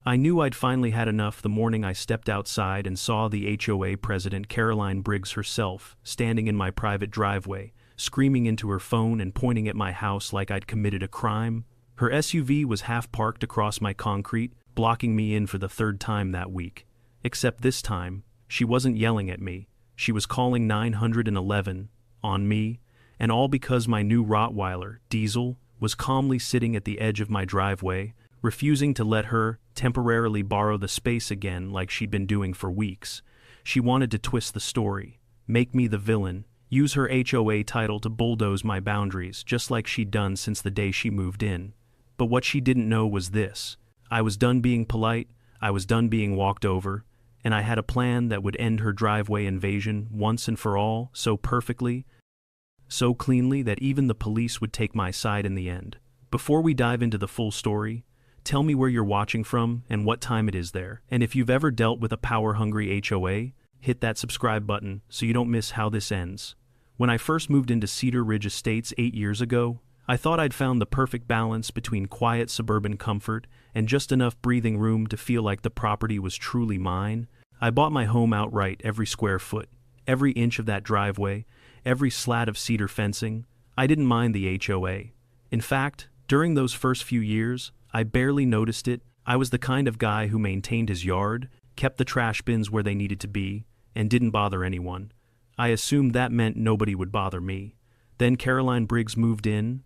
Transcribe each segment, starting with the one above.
I knew I'd finally had enough the morning I stepped outside and saw the HOA president, Caroline Briggs herself, standing in my private driveway, screaming into her phone and pointing at my house like I'd committed a crime. Her SUV was half parked across my concrete, blocking me in for the third time that week. Except this time, she wasn't yelling at me. She was calling 911 on me, and all because my new Rottweiler, Diesel, was calmly sitting at the edge of my driveway, refusing to let her temporarily borrow the space again like she'd been doing for weeks. She wanted to twist the story, make me the villain, use her HOA title to bulldoze my boundaries, just like she'd done since the day she moved in. But what she didn't know was this: I was done being polite, I was done being walked over, and I had a plan that would end her driveway invasion once and for all, so perfectly, so cleanly that even the police would take my side in the end. Before we dive into the full story, tell me where you're watching from and what time it is there. And if you've ever dealt with a power-hungry HOA, hit that subscribe button so you don't miss how this ends. When I first moved into Cedar Ridge Estates 8 years ago, I thought I'd found the perfect balance between quiet suburban comfort and just enough breathing room to feel like the property was truly mine. I bought my home outright, every square foot, every inch of that driveway, every slat of cedar fencing. I didn't mind the HOA. In fact, during those first few years, I barely noticed it. I was the kind of guy who maintained his yard, kept the trash bins where they needed to be, and didn't bother anyone. I assumed that meant nobody would bother me. Then Caroline Briggs moved in.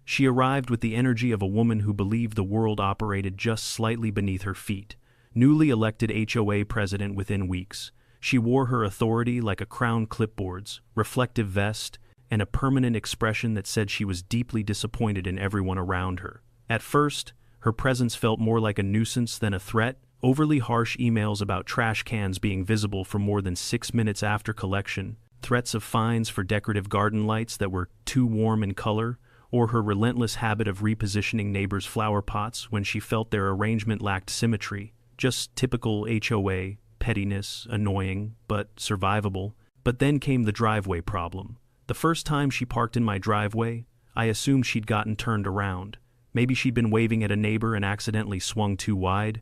She arrived with the energy of a woman who believed the world operated just slightly beneath her feet. Newly elected HOA president within weeks, she wore her authority like a crown, clipboards, reflective vest, and a permanent expression that said she was deeply disappointed in everyone around her. At first, her presence felt more like a nuisance than a threat. Overly harsh emails about trash cans being visible for more than 6 minutes after collection, threats of fines for decorative garden lights that were too warm in color, or her relentless habit of repositioning neighbors' flower pots when she felt their arrangement lacked symmetry. Just typical HOA, pettiness, annoying, but survivable. But then came the driveway problem. The first time she parked in my driveway, I assumed she'd gotten turned around. Maybe she'd been waving at a neighbor and accidentally swung too wide.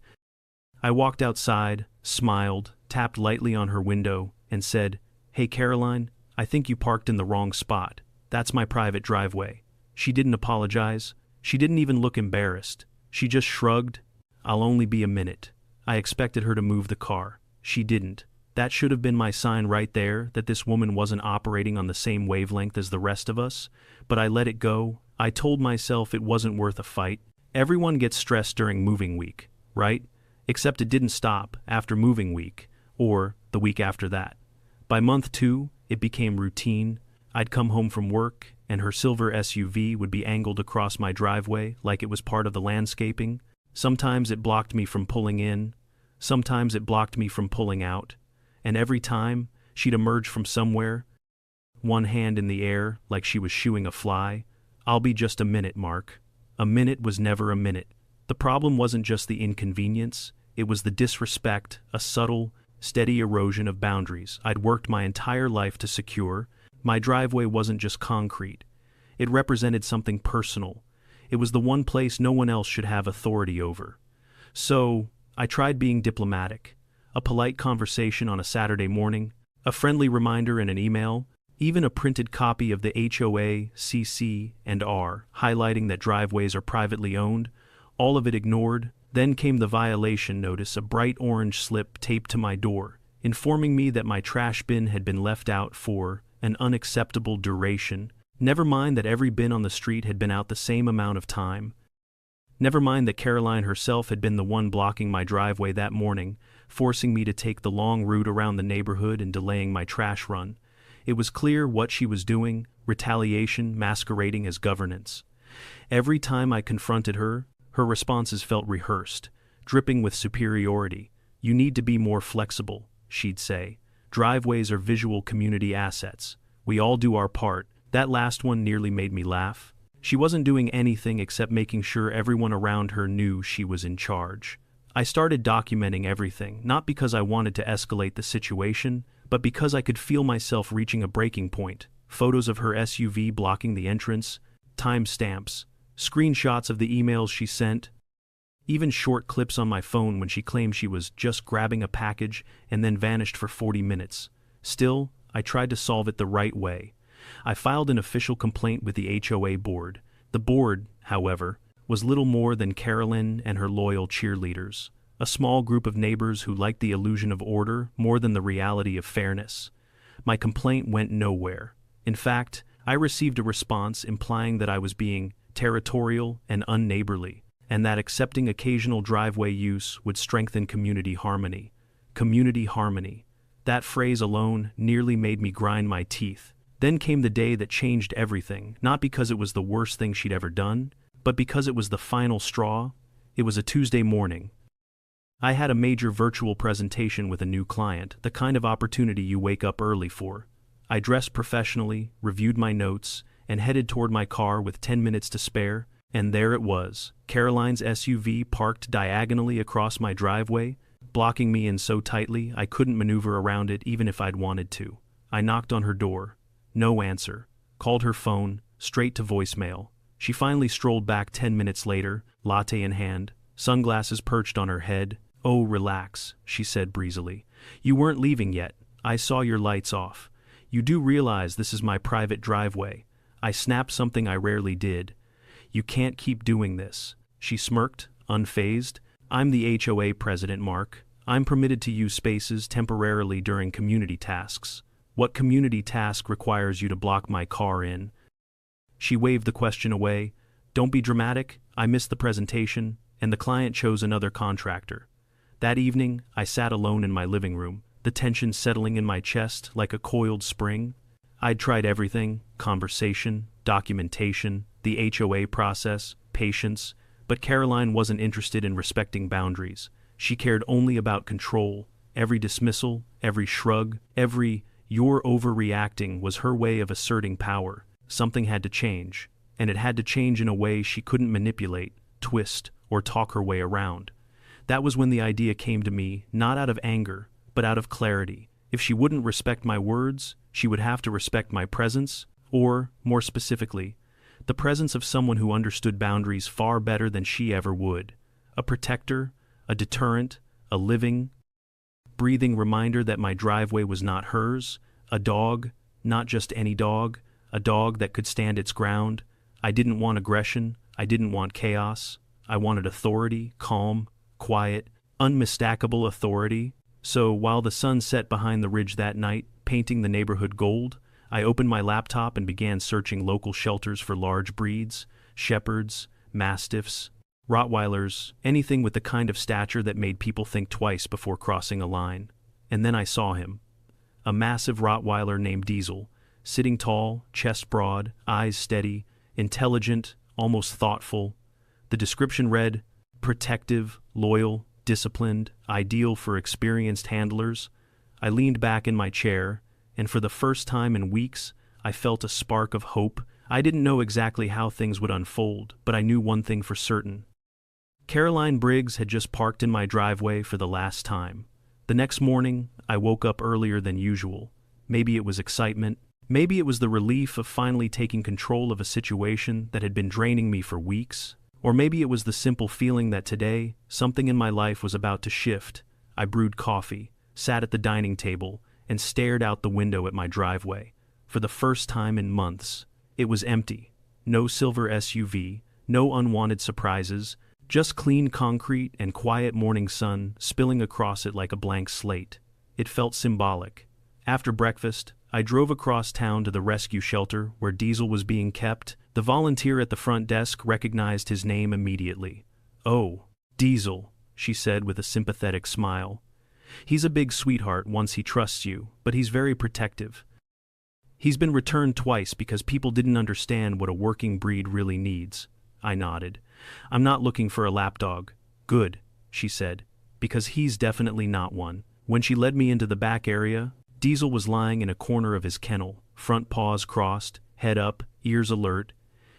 I walked outside, smiled, tapped lightly on her window, and said, "Hey Caroline, I think you parked in the wrong spot. That's my private driveway." She didn't apologize. She didn't even look embarrassed. She just shrugged. "I'll only be a minute." I expected her to move the car. She didn't. That should have been my sign right there that this woman wasn't operating on the same wavelength as the rest of us, but I let it go. I told myself it wasn't worth a fight. Everyone gets stressed during moving week, right? Except it didn't stop after moving week, or the week after that. By month 2, it became routine. I'd come home from work, and her silver SUV would be angled across my driveway like it was part of the landscaping. Sometimes it blocked me from pulling in, sometimes it blocked me from pulling out, and every time, she'd emerge from somewhere, one hand in the air like she was shooing a fly. "I'll be just a minute, Mark." A minute was never a minute. The problem wasn't just the inconvenience, it was the disrespect, a subtle, steady erosion of boundaries I'd worked my entire life to secure. My driveway wasn't just concrete. It represented something personal. It was the one place no one else should have authority over. So, I tried being diplomatic. A polite conversation on a Saturday morning, a friendly reminder in an email, even a printed copy of the HOA, CC, and R, highlighting that driveways are privately owned, all of it ignored. Then came the violation notice, a bright orange slip taped to my door, informing me that my trash bin had been left out for an unacceptable duration. Never mind that every bin on the street had been out the same amount of time. Never mind that Caroline herself had been the one blocking my driveway that morning, forcing me to take the long route around the neighborhood and delaying my trash run. It was clear what she was doing, retaliation masquerading as governance. Every time I confronted her, her responses felt rehearsed, dripping with superiority. "You need to be more flexible," she'd say. "Driveways are visual community assets. We all do our part." That last one nearly made me laugh. She wasn't doing anything except making sure everyone around her knew she was in charge. I started documenting everything, not because I wanted to escalate the situation, but because I could feel myself reaching a breaking point. Photos of her SUV blocking the entrance, timestamps, screenshots of the emails she sent. Even short clips on my phone when she claimed she was just grabbing a package and then vanished for 40 minutes. Still, I tried to solve it the right way. I filed an official complaint with the HOA board. The board, however, was little more than Carolyn and her loyal cheerleaders, a small group of neighbors who liked the illusion of order more than the reality of fairness. My complaint went nowhere. In fact, I received a response implying that I was being territorial and unneighborly, and that accepting occasional driveway use would strengthen community harmony. Community harmony. That phrase alone nearly made me grind my teeth. Then came the day that changed everything, not because it was the worst thing she'd ever done, but because it was the final straw. It was a Tuesday morning. I had a major virtual presentation with a new client, the kind of opportunity you wake up early for. I dressed professionally, reviewed my notes, and headed toward my car with 10 minutes to spare, and there it was, Caroline's SUV parked diagonally across my driveway, blocking me in so tightly I couldn't maneuver around it even if I'd wanted to. I knocked on her door. No answer. Called her phone, straight to voicemail. She finally strolled back 10 minutes later, latte in hand, sunglasses perched on her head. "Oh, relax," she said breezily. "You weren't leaving yet. I saw your lights off. You do realize this is my private driveway." I snapped something I rarely did. "You can't keep doing this." She smirked, unfazed. "I'm the HOA president, Mark. I'm permitted to use spaces temporarily during community tasks. What community task requires you to block my car in?" She waved the question away. "Don't be dramatic. I missed the presentation, and the client chose another contractor." That evening, I sat alone in my living room, the tension settling in my chest like a coiled spring. I'd tried everything: conversation, documentation, the HOA process, patience, but Caroline wasn't interested in respecting boundaries. She cared only about control. Every dismissal, every shrug, every "you're overreacting" was her way of asserting power. Something had to change, and it had to change in a way she couldn't manipulate, twist, or talk her way around. That was when the idea came to me, not out of anger, but out of clarity. If she wouldn't respect my words, she would have to respect my presence, or, more specifically, the presence of someone who understood boundaries far better than she ever would. A protector, a deterrent, a living, breathing reminder that my driveway was not hers, a dog, not just any dog, a dog that could stand its ground. I didn't want aggression, I didn't want chaos, I wanted authority, calm, quiet, unmistakable authority. So while the sun set behind the ridge that night, painting the neighborhood gold, I opened my laptop and began searching local shelters for large breeds: shepherds, mastiffs, Rottweilers, anything with the kind of stature that made people think twice before crossing a line. And then I saw him. A massive Rottweiler named Diesel, sitting tall, chest broad, eyes steady, intelligent, almost thoughtful. The description read, "protective, loyal, disciplined, ideal for experienced handlers." I leaned back in my chair, and for the first time in weeks, I felt a spark of hope. I didn't know exactly how things would unfold, but I knew one thing for certain. Caroline Briggs had just parked in my driveway for the last time. The next morning, I woke up earlier than usual. Maybe it was excitement. Maybe it was the relief of finally taking control of a situation that had been draining me for weeks. Or maybe it was the simple feeling that today, something in my life was about to shift. I brewed coffee, sat at the dining table, and stared out the window at my driveway. For the first time in months, it was empty. No silver SUV, no unwanted surprises, just clean concrete and quiet morning sun spilling across it like a blank slate. It felt symbolic. After breakfast, I drove across town to the rescue shelter where Diesel was being kept. The volunteer at the front desk recognized his name immediately. "Oh, Diesel," she said with a sympathetic smile. "He's a big sweetheart once he trusts you, but he's very protective. He's been returned twice because people didn't understand what a working breed really needs." I nodded. "I'm not looking for a lapdog." "Good," she said, "because he's definitely not one." When she led me into the back area, Diesel was lying in a corner of his kennel, front paws crossed, head up, ears alert.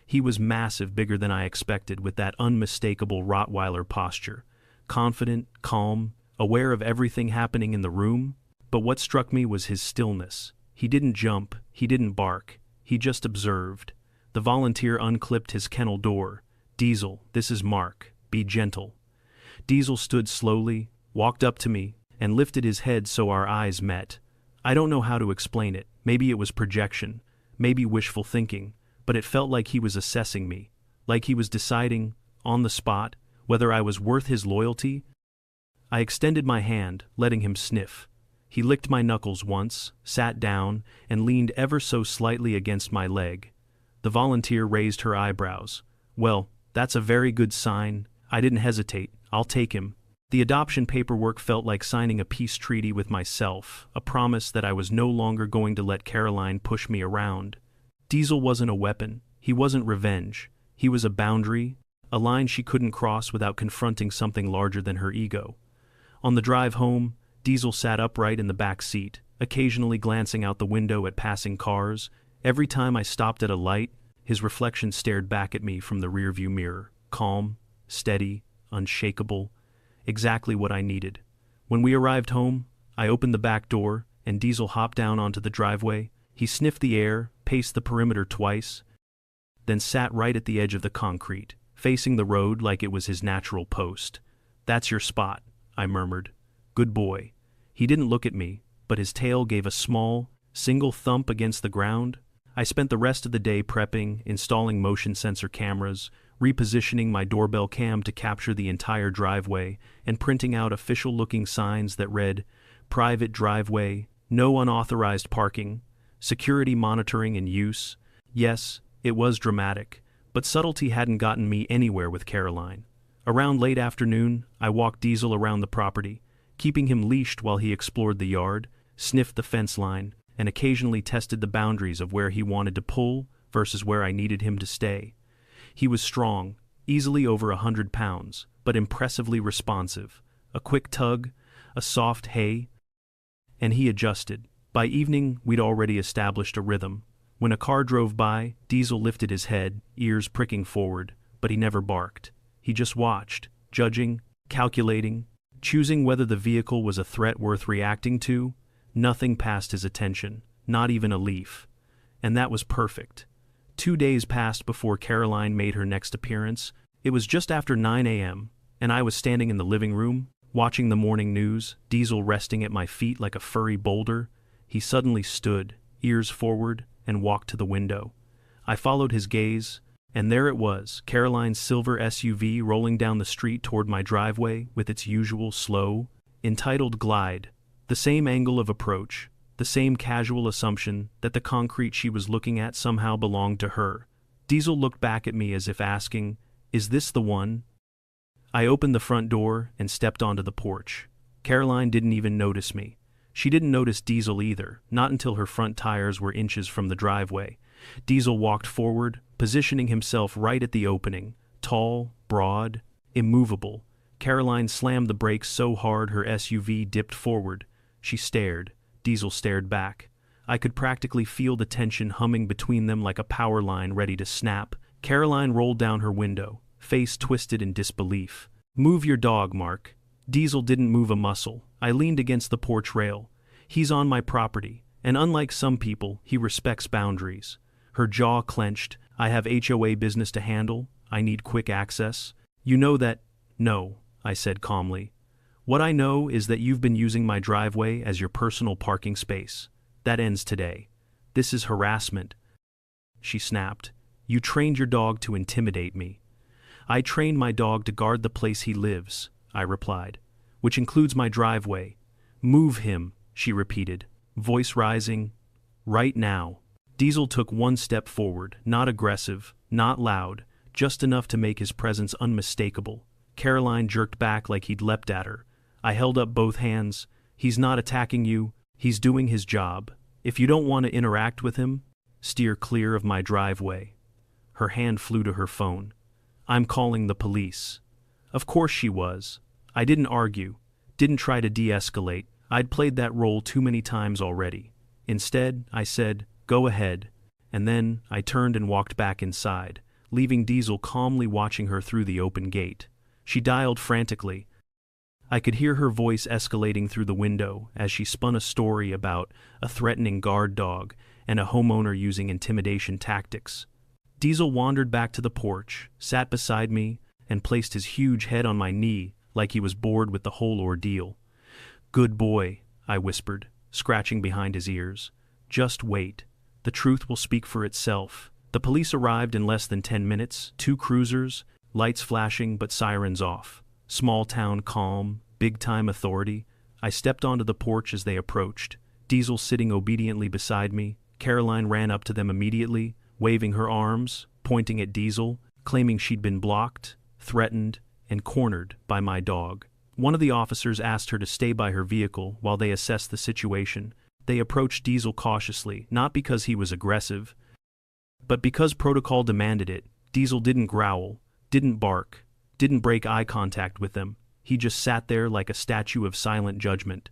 He was massive, bigger than I expected, with that unmistakable Rottweiler posture. Confident, calm, aware of everything happening in the room. But what struck me was his stillness. He didn't jump, he didn't bark, he just observed. The volunteer unclipped his kennel door. "Diesel, this is Mark. Be gentle." Diesel stood slowly, walked up to me, and lifted his head so our eyes met. I don't know how to explain it. Maybe it was projection, maybe wishful thinking, but it felt like he was assessing me, like he was deciding, on the spot, whether I was worth his loyalty. I extended my hand, letting him sniff. He licked my knuckles once, sat down, and leaned ever so slightly against my leg. The volunteer raised her eyebrows. Well, that's a very good sign. I didn't hesitate. I'll take him. The adoption paperwork felt like signing a peace treaty with myself, a promise that I was no longer going to let Caroline push me around. Diesel wasn't a weapon. He wasn't revenge. He was a boundary, a line she couldn't cross without confronting something larger than her ego. On the drive home, Diesel sat upright in the back seat, occasionally glancing out the window at passing cars. Every time I stopped at a light, his reflection stared back at me from the rearview mirror, calm, steady, unshakable, exactly what I needed. When we arrived home, I opened the back door, and Diesel hopped down onto the driveway. He sniffed the air, paced the perimeter twice, then sat right at the edge of the concrete, facing the road like it was his natural post. "That's your spot," I murmured. "Good boy." He didn't look at me, but his tail gave a small, single thump against the ground. I spent the rest of the day prepping, installing motion sensor cameras, repositioning my doorbell cam to capture the entire driveway, and printing out official-looking signs that read, "Private driveway, no unauthorized parking, security monitoring in use." Yes, it was dramatic, but subtlety hadn't gotten me anywhere with Caroline. Around late afternoon, I walked Diesel around the property, keeping him leashed while he explored the yard, sniffed the fence line, and occasionally tested the boundaries of where he wanted to pull versus where I needed him to stay. He was strong, easily over 100 pounds, but impressively responsive. A quick tug, a soft hey, and he adjusted. By evening, we'd already established a rhythm. When a car drove by, Diesel lifted his head, ears pricking forward, but he never barked. He just watched, judging, calculating, choosing whether the vehicle was a threat worth reacting to. Nothing passed his attention, not even a leaf. And that was perfect. 2 days passed before Caroline made her next appearance. It was just after 9 a.m., and I was standing in the living room, watching the morning news, Diesel resting at my feet like a furry boulder. He suddenly stood, ears forward, and walked to the window. I followed his gaze, and there it was, Caroline's silver SUV rolling down the street toward my driveway with its usual slow, entitled glide. The same angle of approach, the same casual assumption that the concrete she was looking at somehow belonged to her. Diesel looked back at me as if asking, "Is this the one?" I opened the front door and stepped onto the porch. Caroline didn't even notice me. She didn't notice Diesel either, not until her front tires were inches from the driveway. Diesel walked forward, positioning himself right at the opening, tall, broad, immovable. Caroline slammed the brakes so hard her SUV dipped forward. She stared. Diesel stared back. I could practically feel the tension humming between them like a power line ready to snap. Caroline rolled down her window, face twisted in disbelief. "Move your dog, Mark." Diesel didn't move a muscle. I leaned against the porch rail. He's on my property, and unlike some people, he respects boundaries. Her jaw clenched. "I have HOA business to handle. I need quick access." "You know that?" "No," I said calmly. "What I know is that you've been using my driveway as your personal parking space. That ends today. This is harassment." She snapped. "You trained your dog to intimidate me." "I trained my dog to guard the place he lives," I replied, "which includes my driveway." "Move him," she repeated, voice rising. "Right now." Diesel took one step forward, not aggressive, not loud, just enough to make his presence unmistakable. Caroline jerked back like he'd leapt at her. I held up both hands. "He's not attacking you. He's doing his job. If you don't want to interact with him, steer clear of my driveway." Her hand flew to her phone. "I'm calling the police." Of course she was. I didn't argue, didn't try to de-escalate. I'd played that role too many times already. Instead, I said, "Go ahead," and then I turned and walked back inside, leaving Diesel calmly watching her through the open gate. She dialed frantically. I could hear her voice escalating through the window as she spun a story about a threatening guard dog and a homeowner using intimidation tactics. Diesel wandered back to the porch, sat beside me, and placed his huge head on my knee like he was bored with the whole ordeal. "Good boy," I whispered, scratching behind his ears. "Just wait. The truth will speak for itself." The police arrived in less than 10 minutes, 2 cruisers, lights flashing but sirens off. Small town calm, big-time authority. I stepped onto the porch as they approached, Diesel sitting obediently beside me. Caroline ran up to them immediately, waving her arms, pointing at Diesel, claiming she'd been blocked, threatened, and cornered by my dog. One of the officers asked her to stay by her vehicle while they assessed the situation. They approached Diesel cautiously, not because he was aggressive, but because protocol demanded it. Diesel didn't growl, didn't bark, didn't break eye contact with them. He just sat there like a statue of silent judgment.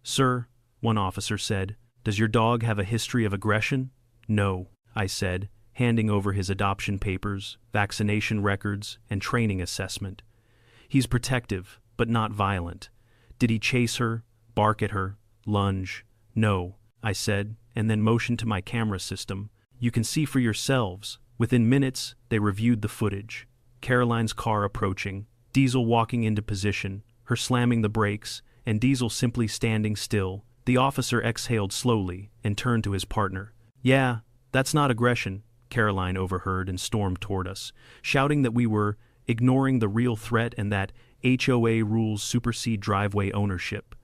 "Sir," one officer said, "does your dog have a history of aggression?" "No," I said, handing over his adoption papers, vaccination records, and training assessment. "He's protective, but not violent." "Did he chase her, bark at her, lunge?" "No," I said, and then motioned to my camera system. "You can see for yourselves." Within minutes, they reviewed the footage. Caroline's car approaching, Diesel walking into position, her slamming the brakes, and Diesel simply standing still. The officer exhaled slowly and turned to his partner. "Yeah, that's not aggression," Caroline overheard and stormed toward us, shouting that we were ignoring the real threat and that HOA rules supersede driveway ownership.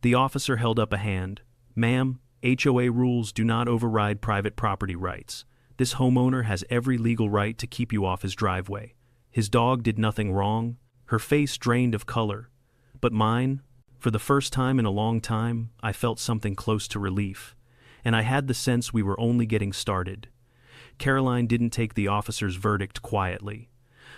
The officer held up a hand. "Ma'am, HOA rules do not override private property rights. This homeowner has every legal right to keep you off his driveway. His dog did nothing wrong." Her face drained of color. But mine, for the first time in a long time, I felt something close to relief. And I had the sense we were only getting started. Caroline didn't take the officer's verdict quietly.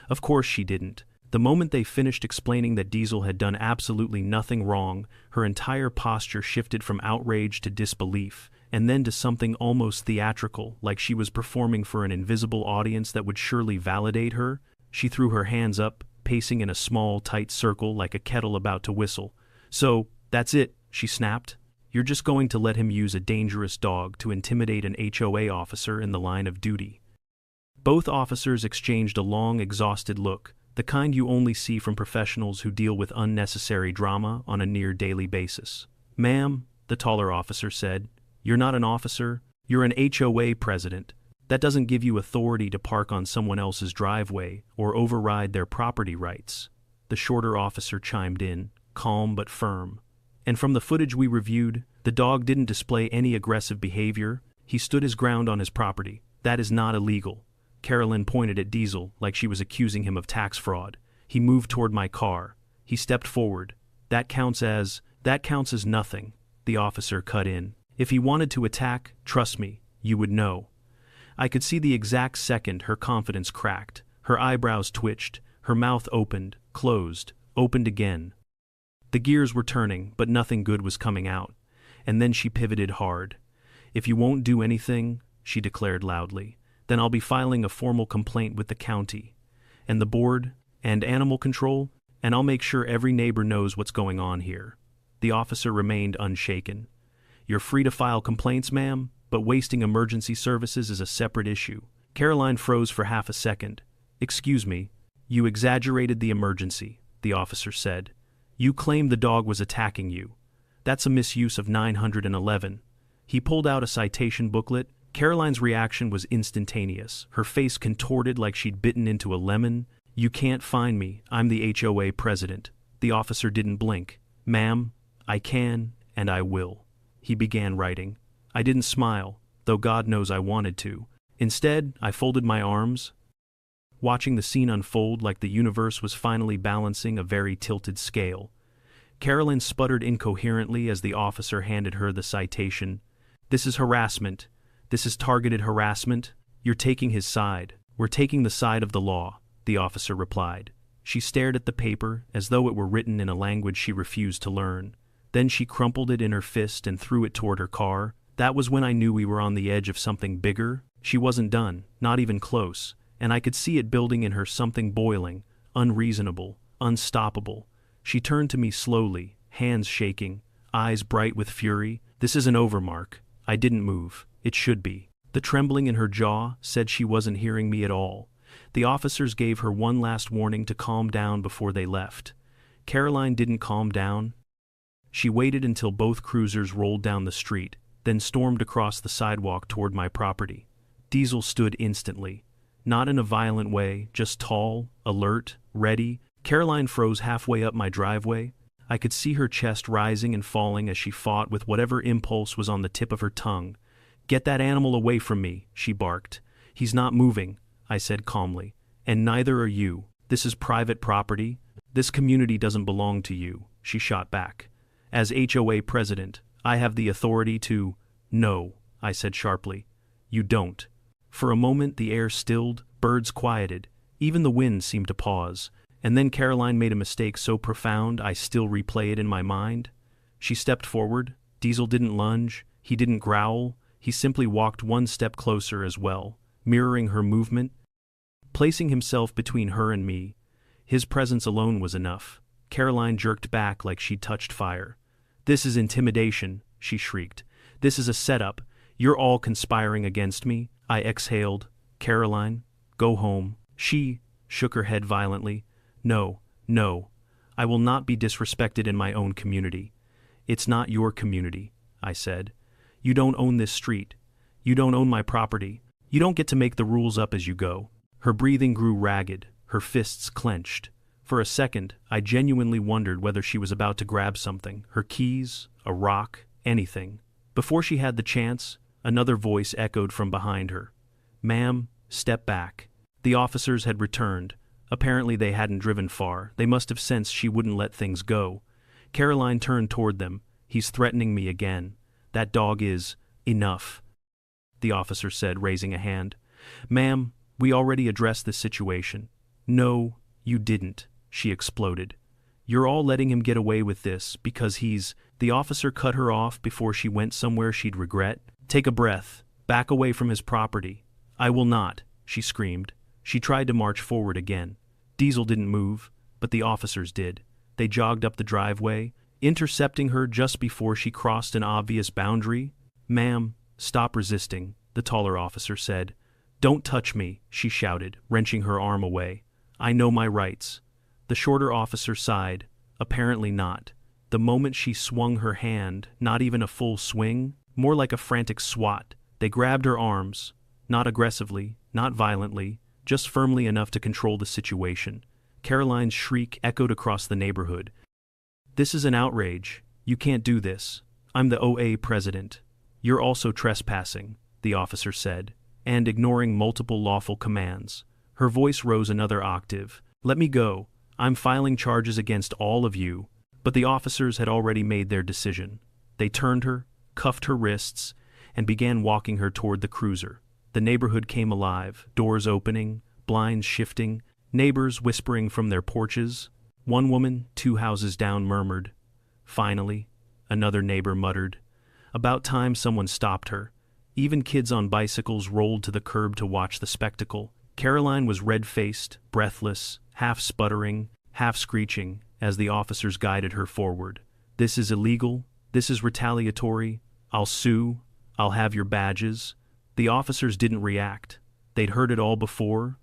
Of course she didn't. The moment they finished explaining that Diesel had done absolutely nothing wrong, her entire posture shifted from outrage to disbelief, and then to something almost theatrical, like she was performing for an invisible audience that would surely validate her. She threw her hands up, pacing in a small, tight circle like a kettle about to whistle. "So, that's it," she snapped. "You're just going to let him use a dangerous dog to intimidate an HOA officer in the line of duty." Both officers exchanged a long, exhausted look, the kind you only see from professionals who deal with unnecessary drama on a near-daily basis. "Ma'am," the taller officer said, "you're not an officer, you're an HOA president. That doesn't give you authority to park on someone else's driveway or override their property rights." The shorter officer chimed in, calm but firm. "And from the footage we reviewed, the dog didn't display any aggressive behavior. He stood his ground on his property. That is not illegal." Carolyn pointed at Diesel like she was accusing him of tax fraud. "He moved toward my car. He stepped forward. That counts as nothing," the officer cut in. "If he wanted to attack, trust me, you would know." I could see the exact second her confidence cracked. Her eyebrows twitched, her mouth opened, closed, opened again. The gears were turning, but nothing good was coming out. And then she pivoted hard. "If you won't do anything," she declared loudly, "then I'll be filing a formal complaint with the county, and the board, and animal control, and I'll make sure every neighbor knows what's going on here." The officer remained unshaken. "You're free to file complaints, ma'am, but wasting emergency services is a separate issue." Caroline froze for half a second. "Excuse me, you exaggerated the emergency," the officer said. "You claimed the dog was attacking you. That's a misuse of 911. He pulled out a citation booklet. Caroline's reaction was instantaneous. Her face contorted like she'd bitten into a lemon. "You can't find me. I'm the HOA president." The officer didn't blink. "Ma'am, I can, and I will." He began writing. I didn't smile, though God knows I wanted to. Instead, I folded my arms, watching the scene unfold like the universe was finally balancing a very tilted scale. Carolyn sputtered incoherently as the officer handed her the citation. "This is harassment. This is targeted harassment. You're taking his side." "We're taking the side of the law," the officer replied. She stared at the paper as though it were written in a language she refused to learn. Then she crumpled it in her fist and threw it toward her car. That was when I knew we were on the edge of something bigger. She wasn't done, not even close, and I could see it building in her, something boiling, unreasonable, unstoppable. She turned to me slowly, hands shaking, eyes bright with fury. "This isn't over, Mark." I didn't move. It should be. The trembling in her jaw said she wasn't hearing me at all. The officers gave her one last warning to calm down before they left. Caroline didn't calm down. She waited until both cruisers rolled down the street, then stormed across the sidewalk toward my property. Diesel stood instantly. Not in a violent way, just tall, alert, ready. Caroline froze halfway up my driveway. I could see her chest rising and falling as she fought with whatever impulse was on the tip of her tongue. "Get that animal away from me," she barked. "He's not moving," I said calmly. "And neither are you. This is private property. This community doesn't belong to you," she shot back. "As HOA president, I have the authority to—" "No," I said sharply. "You don't." For a moment the air stilled, birds quieted, even the wind seemed to pause, and then Caroline made a mistake so profound I still replay it in my mind. She stepped forward. Diesel didn't lunge, he didn't growl, he simply walked one step closer as well, mirroring her movement, placing himself between her and me. His presence alone was enough. Caroline jerked back like she'd touched fire. "This is intimidation," she shrieked. "This is a setup. You're all conspiring against me." I exhaled. "Caroline, go home." She shook her head violently. "No, no. I will not be disrespected in my own community." "It's not your community," I said. "You don't own this street. You don't own my property. You don't get to make the rules up as you go." Her breathing grew ragged, her fists clenched. For a second, I genuinely wondered whether she was about to grab something, her keys, a rock, anything. Before she had the chance, another voice echoed from behind her. "Ma'am, step back." The officers had returned. Apparently they hadn't driven far. They must have sensed she wouldn't let things go. Caroline turned toward them. "He's threatening me again. That dog is enough," the officer said, raising a hand. "Ma'am, we already addressed this situation." "No, you didn't," she exploded. "You're all letting him get away with this because he's—" The officer cut her off before she went somewhere she'd regret. "Take a breath. Back away from his property." "I will not," she screamed. She tried to march forward again. Diesel didn't move, but the officers did. They jogged up the driveway, intercepting her just before she crossed an obvious boundary. "Ma'am, stop resisting," the taller officer said. "Don't touch me," she shouted, wrenching her arm away. "I know my rights." The shorter officer sighed. Apparently not. The moment she swung her hand, not even a full swing, more like a frantic swat, they grabbed her arms, not aggressively, not violently, just firmly enough to control the situation. Caroline's shriek echoed across the neighborhood. "This is an outrage. You can't do this. I'm the OA president." "You're also trespassing," the officer said, and ignoring multiple lawful commands. Her voice rose another octave. "Let me go. I'm filing charges against all of you." But the officers had already made their decision. They turned her, cuffed her wrists, and began walking her toward the cruiser. The neighborhood came alive, doors opening, blinds shifting, neighbors whispering from their porches. One woman, 2 houses down, murmured, "Finally," another neighbor muttered. About time someone stopped her. Even kids on bicycles rolled to the curb to watch the spectacle. Caroline was red-faced, breathless, half sputtering, half screeching, as the officers guided her forward. "This is illegal. This is retaliatory. I'll sue. I'll have your badges." The officers didn't react. They'd heard it all before.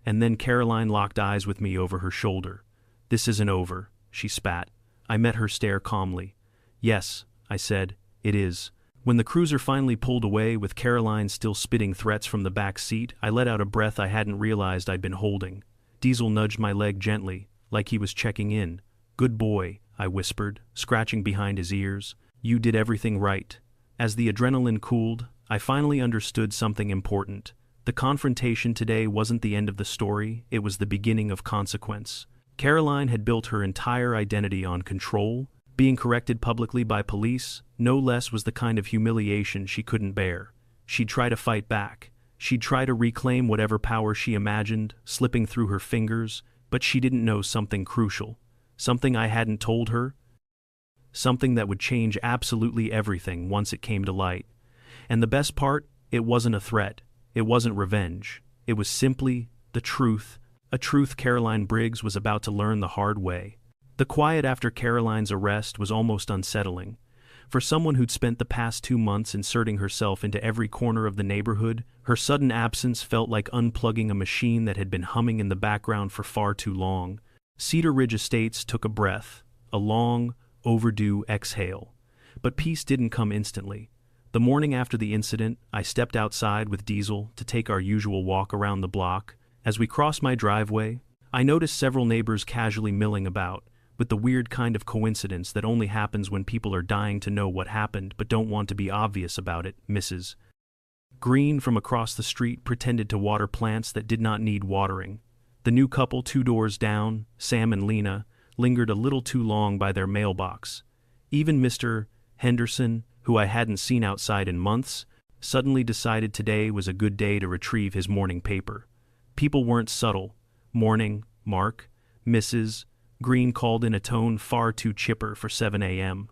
And then Caroline locked eyes with me over her shoulder. "This isn't over," she spat. I met her stare calmly. "Yes," I said, "it is." When the cruiser finally pulled away with Caroline still spitting threats from the back seat, I let out a breath I hadn't realized I'd been holding. Diesel nudged my leg gently, like he was checking in. "Good boy," I whispered, scratching behind his ears. "You did everything right." As the adrenaline cooled, I finally understood something important. The confrontation today wasn't the end of the story, it was the beginning of consequence. Caroline had built her entire identity on control. Being corrected publicly by police, no less, was the kind of humiliation she couldn't bear. She'd try to fight back. She'd try to reclaim whatever power she imagined, slipping through her fingers, but she didn't know something crucial. Something I hadn't told her. Something that would change absolutely everything once it came to light. And the best part, it wasn't a threat. It wasn't revenge. It was simply the truth. A truth Caroline Briggs was about to learn the hard way. The quiet after Caroline's arrest was almost unsettling. For someone who'd spent the past 2 months inserting herself into every corner of the neighborhood, her sudden absence felt like unplugging a machine that had been humming in the background for far too long. Cedar Ridge Estates took a breath, a long, overdue exhale. But peace didn't come instantly. The morning after the incident, I stepped outside with Diesel to take our usual walk around the block. As we crossed my driveway, I noticed several neighbors casually milling about, with the weird kind of coincidence that only happens when people are dying to know what happened but don't want to be obvious about it. Mrs. Green from across the street pretended to water plants that did not need watering. The new couple 2 doors down, Sam and Lena, lingered a little too long by their mailbox. Even Mr. Henderson, who I hadn't seen outside in months, suddenly decided today was a good day to retrieve his morning paper. People weren't subtle. Morning, Mark. Mrs. Green called in a tone far too chipper for 7 a.m.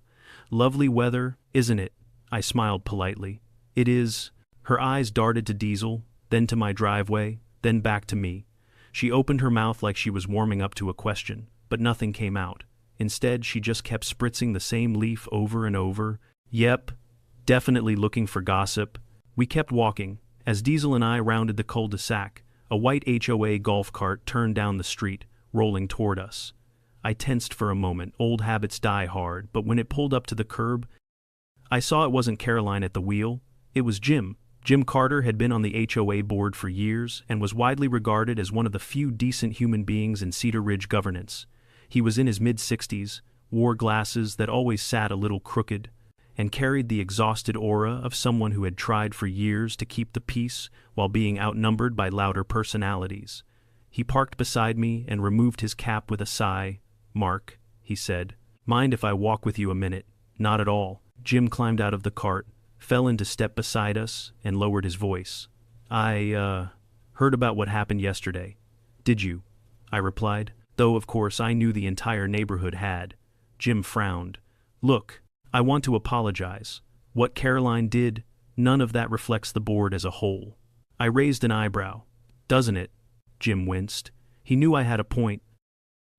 Lovely weather, isn't it? I smiled politely. It is. Her eyes darted to Diesel, then to my driveway, then back to me. She opened her mouth like she was warming up to a question, but nothing came out. Instead, she just kept spritzing the same leaf over and over. Yep, definitely looking for gossip. We kept walking. As Diesel and I rounded the cul-de-sac, a white HOA golf cart turned down the street, rolling toward us. I tensed for a moment. Old habits die hard, but when it pulled up to the curb, I saw it wasn't Caroline at the wheel. It was Jim. Jim Carter had been on the HOA board for years and was widely regarded as one of the few decent human beings in Cedar Ridge governance. He was in his mid-60s, wore glasses that always sat a little crooked, and carried the exhausted aura of someone who had tried for years to keep the peace while being outnumbered by louder personalities. He parked beside me and removed his cap with a sigh. "Mark," he said, "mind if I walk with you a minute?" "Not at all." Jim climbed out of the cart, fell into step beside us, and lowered his voice. I heard about what happened yesterday." "Did you?" I replied, though of course I knew the entire neighborhood had. Jim frowned. "Look, I want to apologize. What Caroline did, none of that reflects the board as a whole." I raised an eyebrow. "Doesn't it?" Jim winced. He knew I had a point.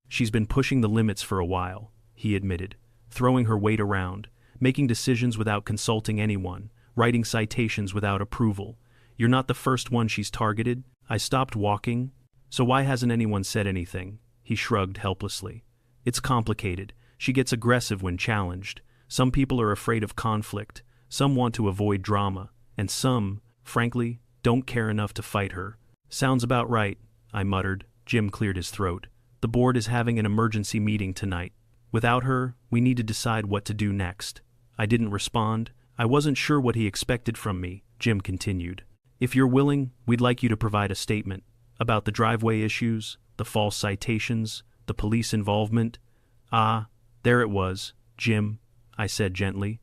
"She's been pushing the limits for a while," he admitted, throwing her weight around, making decisions without consulting anyone, writing citations without approval. "You're not the first one she's targeted." I stopped walking. "So why hasn't anyone said anything?" He shrugged helplessly. "It's complicated. She gets aggressive when challenged. Some people are afraid of conflict, some want to avoid drama, and some, frankly, don't care enough to fight her." "Sounds about right," I muttered. Jim cleared his throat. "The board is having an emergency meeting tonight. Without her, we need to decide what to do next." I didn't respond. I wasn't sure what he expected from me. Jim continued. "If you're willing, we'd like you to provide a statement about the driveway issues, the false citations, the police involvement." "Ah, there it was, Jim," I said gently.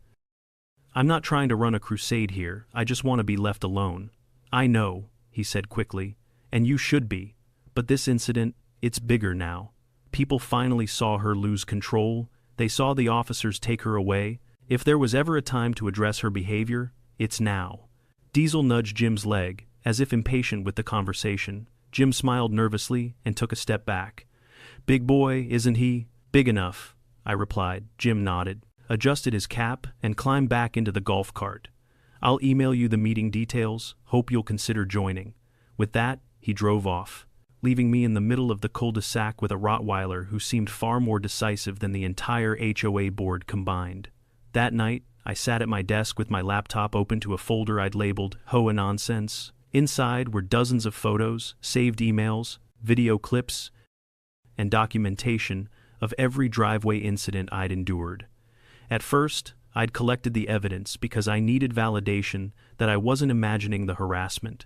"I'm not trying to run a crusade here. I just want to be left alone." "I know," he said quickly, "and you should be. But this incident, it's bigger now. People finally saw her lose control. They saw the officers take her away. If there was ever a time to address her behavior, it's now." Diesel nudged Jim's leg, as if impatient with the conversation. Jim smiled nervously and took a step back. "Big boy, isn't he?" "Big enough," I replied. Jim nodded, adjusted his cap, and climbed back into the golf cart. "I'll email you the meeting details. Hope you'll consider joining." With that, he drove off, leaving me in the middle of the cul-de-sac with a Rottweiler who seemed far more decisive than the entire HOA board combined. That night, I sat at my desk with my laptop open to a folder I'd labeled HOA Nonsense. Inside were dozens of photos, saved emails, video clips, and documentation of every driveway incident I'd endured. At first, I'd collected the evidence because I needed validation that I wasn't imagining the harassment.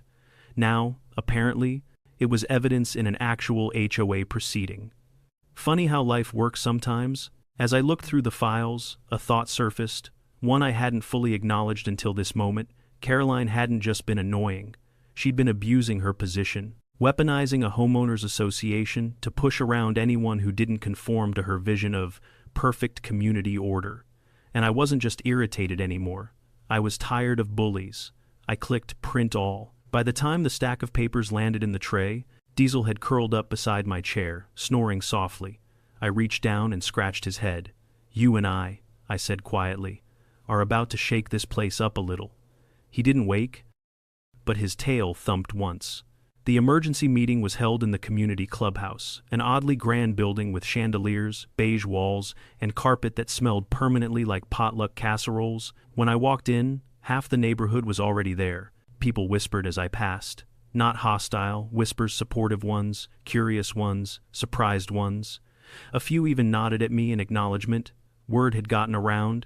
Now, apparently, it was evidence in an actual HOA proceeding. Funny how life works sometimes. As I looked through the files, a thought surfaced, one I hadn't fully acknowledged until this moment. Caroline hadn't just been annoying. She'd been abusing her position, weaponizing a homeowners association to push around anyone who didn't conform to her vision of perfect community order. And I wasn't just irritated anymore. I was tired of bullies. I clicked print all. By the time the stack of papers landed in the tray, Diesel had curled up beside my chair, snoring softly. I reached down and scratched his head. "You and I said quietly, "are about to shake this place up a little." He didn't wake, but his tail thumped once. The emergency meeting was held in the community clubhouse, an oddly grand building with chandeliers, beige walls, and carpet that smelled permanently like potluck casseroles. When I walked in, half the neighborhood was already there. People whispered as I passed. Not hostile, whispers, supportive ones, curious ones, surprised ones. A few even nodded at me in acknowledgement. Word had gotten around.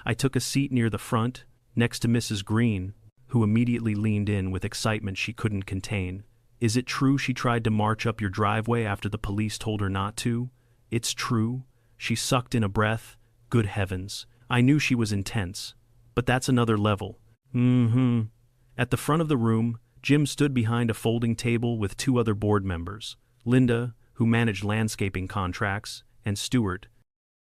I took a seat near the front, next to Mrs. Green, who immediately leaned in with excitement she couldn't contain. Is it true she tried to march up your driveway after the police told her not to? It's true. She sucked in a breath. Good heavens. I knew she was intense. But that's another level. At the front of the room, Jim stood behind a folding table with two other board members, Linda, who managed landscaping contracts, and Stuart,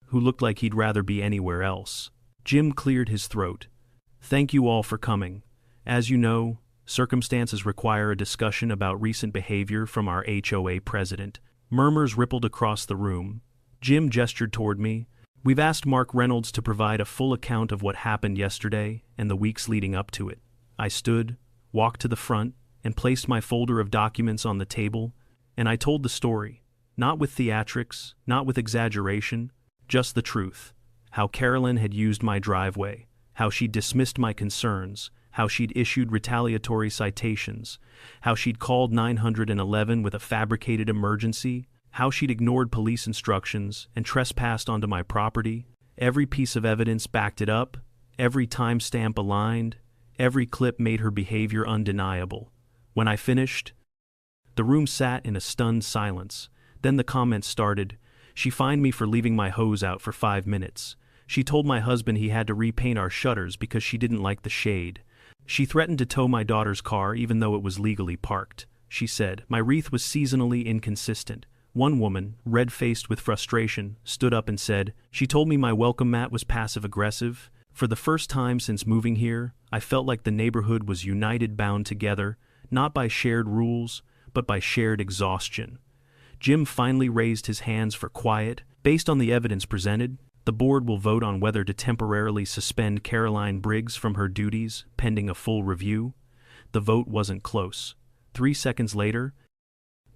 who looked like he'd rather be anywhere else. Jim cleared his throat. Thank you all for coming. As you know, circumstances require a discussion about recent behavior from our HOA president. Murmurs rippled across the room. Jim gestured toward me. We've asked Mark Reynolds to provide a full account of what happened yesterday and the weeks leading up to it. I stood, walked to the front, and placed my folder of documents on the table, and I told the story, not with theatrics, not with exaggeration, just the truth. How Carolyn had used my driveway, how she'd dismissed my concerns, how she'd issued retaliatory citations, how she'd called 911 with a fabricated emergency, how she'd ignored police instructions and trespassed onto my property. Every piece of evidence backed it up, every timestamp aligned, every clip made her behavior undeniable. When I finished, the room sat in a stunned silence. Then the comments started. She fined me for leaving my hose out for 5 minutes. She told my husband he had to repaint our shutters because she didn't like the shade. She threatened to tow my daughter's car even though it was legally parked. She said my wreath was seasonally inconsistent. One woman, red-faced with frustration, stood up and said, she told me my welcome mat was passive-aggressive. For the first time since moving here, I felt like the neighborhood was united, bound together, not by shared rules, but by shared exhaustion. Jim finally raised his hands for quiet. Based on the evidence presented, the board will vote on whether to temporarily suspend Caroline Briggs from her duties, pending a full review. The vote wasn't close. 3 seconds later,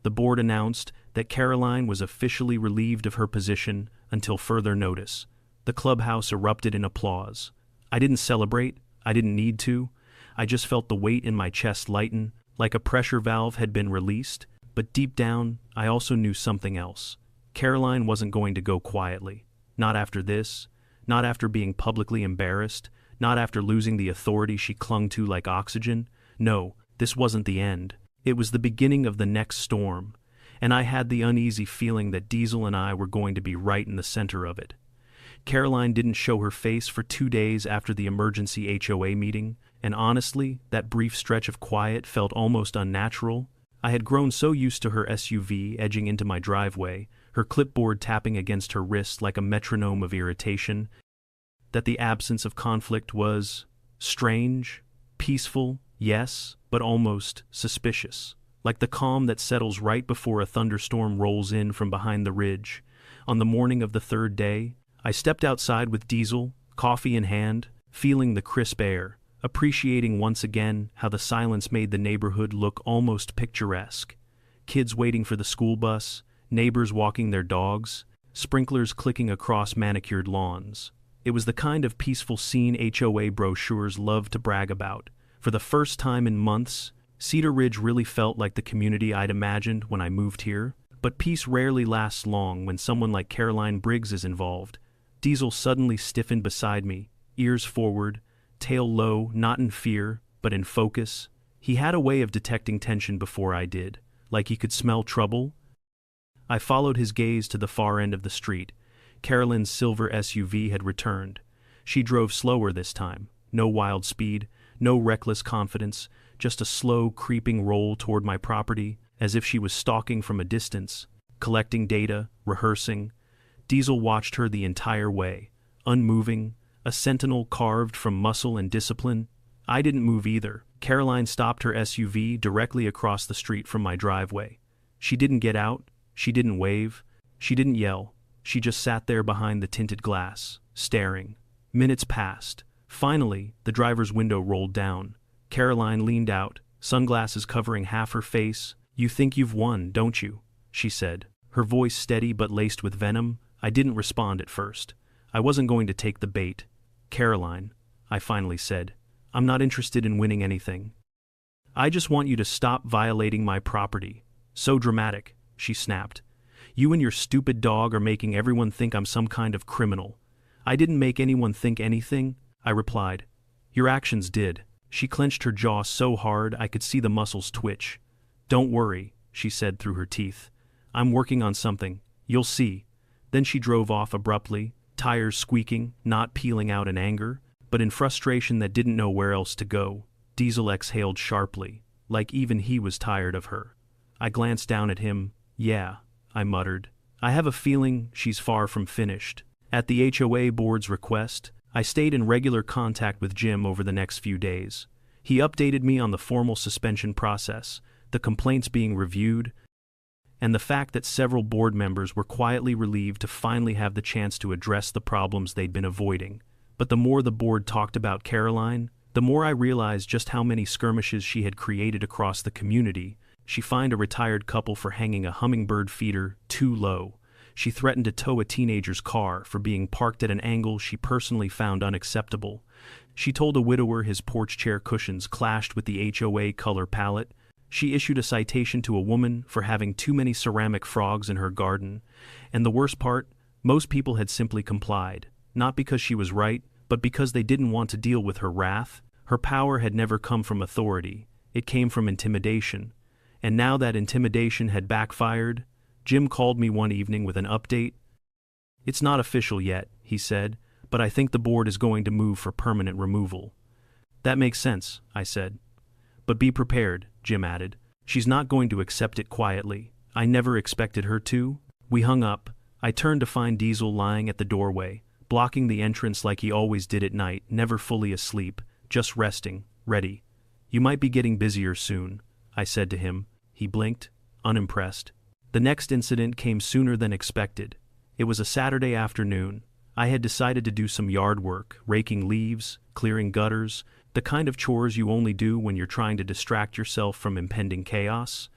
the board announced that Caroline was officially relieved of her position until further notice. The clubhouse erupted in applause. I didn't celebrate. I didn't need to. I just felt the weight in my chest lighten, like a pressure valve had been released. But deep down, I also knew something else. Caroline wasn't going to go quietly. Not after this, not after being publicly embarrassed, not after losing the authority she clung to like oxygen. No, this wasn't the end. It was the beginning of the next storm, and I had the uneasy feeling that Diesel and I were going to be right in the center of it. Caroline didn't show her face for 2 days after the emergency HOA meeting, and honestly, that brief stretch of quiet felt almost unnatural. I had grown so used to her SUV edging into my driveway, her clipboard tapping against her wrist like a metronome of irritation, that the absence of conflict was strange, peaceful, yes, but almost suspicious, like the calm that settles right before a thunderstorm rolls in from behind the ridge. On the morning of the 3rd day, I stepped outside with Diesel, coffee in hand, feeling the crisp air, appreciating once again how the silence made the neighborhood look almost picturesque. Kids waiting for the school bus, neighbors walking their dogs, sprinklers clicking across manicured lawns. It was the kind of peaceful scene HOA brochures loved to brag about. For the first time in months, Cedar Ridge really felt like the community I'd imagined when I moved here. But peace rarely lasts long when someone like Caroline Briggs is involved. Diesel suddenly stiffened beside me, ears forward, tail low, not in fear, but in focus. He had a way of detecting tension before I did, like he could smell trouble. I followed his gaze to the far end of the street. Carolyn's silver SUV had returned. She drove slower this time. No wild speed, no reckless confidence, just a slow, creeping roll toward my property, as if she was stalking from a distance, collecting data, rehearsing. Diesel watched her the entire way, unmoving, a sentinel carved from muscle and discipline. I didn't move either. Caroline stopped her SUV directly across the street from my driveway. She didn't get out. She didn't wave. She didn't yell. She just sat there behind the tinted glass, staring. Minutes passed. Finally, the driver's window rolled down. Caroline leaned out, sunglasses covering half her face. "You think you've won, don't you?" she said, her voice steady but laced with venom. I didn't respond at first. I wasn't going to take the bait. "Caroline," I finally said, "I'm not interested in winning anything. I just want you to stop violating my property." "So dramatic," she snapped. "You and your stupid dog are making everyone think I'm some kind of criminal." "I didn't make anyone think anything," I replied. "Your actions did." She clenched her jaw so hard I could see the muscles twitch. "Don't worry," she said through her teeth. "I'm working on something. You'll see." Then she drove off abruptly, tires squeaking, not peeling out in anger, but in frustration that didn't know where else to go. Diesel exhaled sharply, like even he was tired of her. I glanced down at him. "Yeah," I muttered. "I have a feeling she's far from finished." At the HOA board's request, I stayed in regular contact with Jim over the next few days. He updated me on the formal suspension process, the complaints being reviewed, and the fact that several board members were quietly relieved to finally have the chance to address the problems they'd been avoiding. But the more the board talked about Caroline, the more I realized just how many skirmishes she had created across the community. She fined a retired couple for hanging a hummingbird feeder too low. She threatened to tow a teenager's car for being parked at an angle she personally found unacceptable. She told a widower his porch chair cushions clashed with the HOA color palette. She issued a citation to a woman for having too many ceramic frogs in her garden. And the worst part, most people had simply complied, not because she was right, but because they didn't want to deal with her wrath. Her power had never come from authority. It came from intimidation. And now that intimidation had backfired, Jim called me one evening with an update. "It's not official yet," he said, "but I think the board is going to move for permanent removal." "That makes sense," I said. "But be prepared," Jim added. "She's not going to accept it quietly. I never expected her to." We hung up. I turned to find Diesel lying at the doorway, blocking the entrance like he always did at night, never fully asleep, just resting, ready. "You might be getting busier soon," I said to him. He blinked, unimpressed. The next incident came sooner than expected. It was a Saturday afternoon. I had decided to do some yard work, raking leaves, clearing gutters, the kind of chores you only do when you're trying to distract yourself from impending chaos.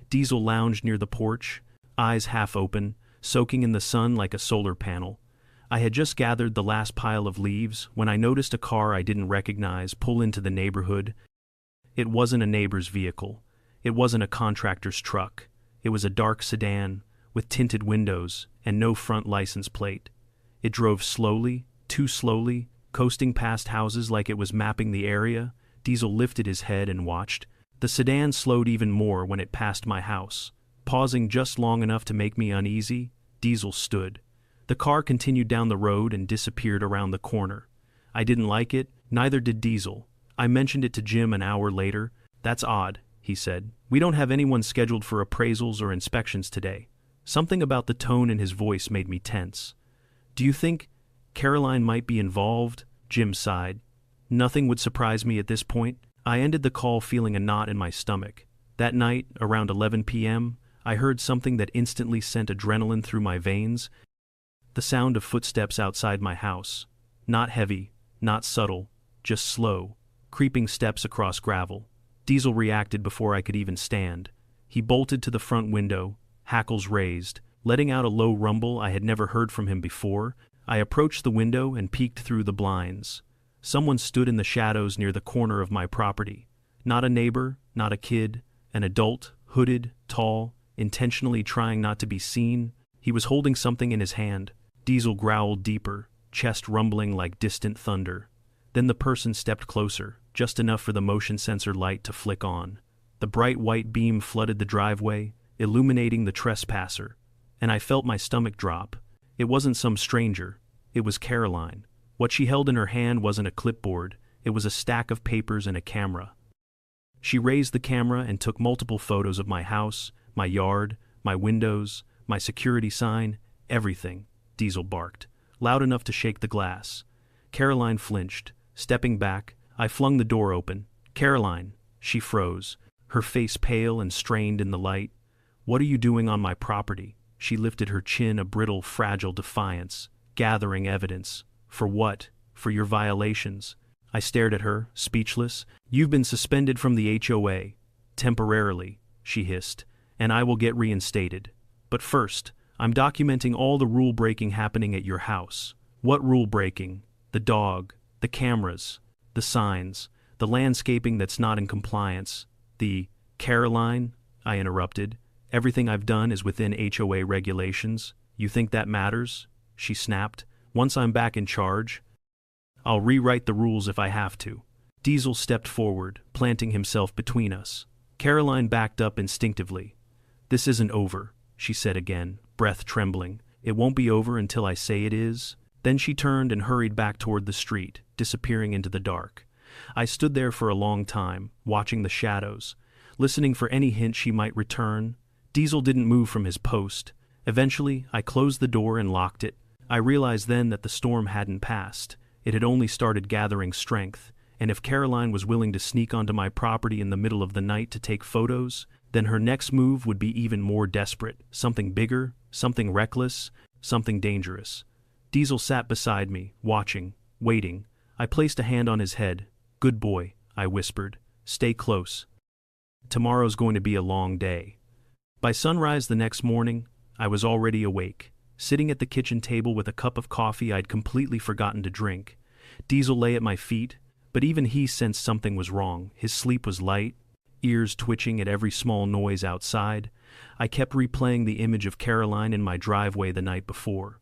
Diesel lounged near the porch, eyes half open, soaking in the sun like a solar panel. I had just gathered the last pile of leaves when I noticed a car I didn't recognize pull into the neighborhood. It wasn't a neighbor's vehicle. It wasn't a contractor's truck. It was a dark sedan, with tinted windows and no front license plate. It drove slowly, too slowly, coasting past houses like it was mapping the area. Diesel lifted his head and watched. The sedan slowed even more when it passed my house. Pausing just long enough to make me uneasy, Diesel stood. The car continued down the road and disappeared around the corner. I didn't like it, neither did Diesel. I mentioned it to Jim an hour later. "That's odd," he said. "We don't have anyone scheduled for appraisals or inspections today." Something about the tone in his voice made me tense. "Do you think Caroline might be involved?" Jim sighed. "Nothing would surprise me at this point." I ended the call feeling a knot in my stomach. That night, around 11 p.m., I heard something that instantly sent adrenaline through my veins. The sound of footsteps outside my house. Not heavy, not subtle, just slow, creeping steps across gravel. Diesel reacted before I could even stand. He bolted to the front window, hackles raised, letting out a low rumble I had never heard from him before. I approached the window and peeked through the blinds. Someone stood in the shadows near the corner of my property. Not a neighbor, not a kid, an adult, hooded, tall, intentionally trying not to be seen. He was holding something in his hand. Diesel growled deeper, chest rumbling like distant thunder. Then the person stepped closer, just enough for the motion sensor light to flick on. The bright white beam flooded the driveway, illuminating the trespasser, and I felt my stomach drop. It wasn't some stranger. It was Caroline. What she held in her hand wasn't a clipboard. It was a stack of papers and a camera. She raised the camera and took multiple photos of my house, my yard, my windows, my security sign, everything. Diesel barked, loud enough to shake the glass. Caroline flinched. Stepping back, I flung the door open. "Caroline," she froze, her face pale and strained in the light. "What are you doing on my property?" She lifted her chin, a brittle, fragile defiance. "Gathering evidence. For what? For your violations." I stared at her, speechless. "You've been suspended from the HOA. Temporarily, she hissed, and I will get reinstated. But first, I'm documenting all the rule-breaking happening at your house. What rule-breaking? The dog, the cameras, the signs, the landscaping that's not in compliance, the— Caroline, I interrupted, everything I've done is within HOA regulations. You think that matters? She snapped. Once I'm back in charge, I'll rewrite the rules if I have to. Diesel stepped forward, planting himself between us. Caroline backed up instinctively. This isn't over, she said again, breath trembling. It won't be over until I say it is. Then she turned and hurried back toward the street, disappearing into the dark. I stood there for a long time, watching the shadows, listening for any hint she might return. Diesel didn't move from his post. Eventually, I closed the door and locked it. I realized then that the storm hadn't passed. It had only started gathering strength, and if Caroline was willing to sneak onto my property in the middle of the night to take photos, then her next move would be even more desperate, something bigger, something reckless, something dangerous. Diesel sat beside me, watching, waiting. I placed a hand on his head. Good boy, I whispered. Stay close. Tomorrow's going to be a long day. By sunrise the next morning, I was already awake, sitting at the kitchen table with a cup of coffee I'd completely forgotten to drink. Diesel lay at my feet, but even he sensed something was wrong. His sleep was light, ears twitching at every small noise outside. I kept replaying the image of Caroline in my driveway the night before.